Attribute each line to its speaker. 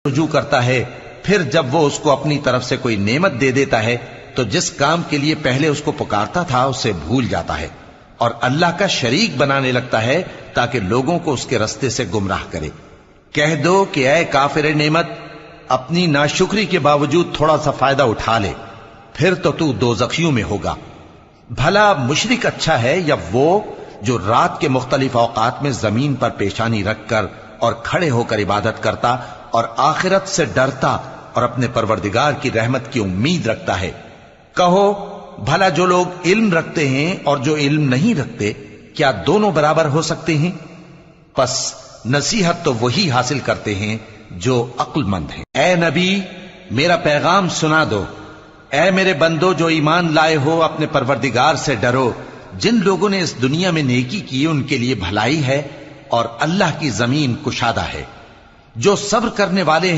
Speaker 1: رجوع کرتا ہے، پھر جب وہ اس کو اپنی طرف سے کوئی نعمت دے دیتا ہے تو جس کام کے لیے پہلے اس کو پکارتا تھا اسے بھول جاتا ہے اور اللہ کا شریک بنانے لگتا ہے تاکہ لوگوں کو اس کے رستے سے گمراہ کرے۔ کہہ دو کہ اے کافر نعمت، اپنی ناشکری کے باوجود تھوڑا سا فائدہ اٹھا لے، پھر تو دوزخیوں میں ہوگا۔ بھلا مشرک اچھا ہے یا وہ جو رات کے مختلف اوقات میں زمین پر پیشانی رکھ کر اور کھڑے ہو کر عبادت کرتا اور آخرت سے ڈرتا اور اپنے پروردگار کی رحمت کی امید رکھتا ہے۔ کہو بھلا جو لوگ علم رکھتے ہیں اور جو علم نہیں رکھتے، کیا دونوں برابر ہو سکتے ہیں؟ پس نصیحت تو وہی حاصل کرتے ہیں جو عقل مند ہیں۔ اے نبی، میرا پیغام سنا دو۔ اے میرے بندو جو ایمان لائے ہو، اپنے پروردگار سے ڈرو۔ جن لوگوں نے اس دنیا میں نیکی کی ان کے لیے بھلائی ہے اور اللہ کی زمین کشادہ ہے۔ جو صبر کرنے والے ہیں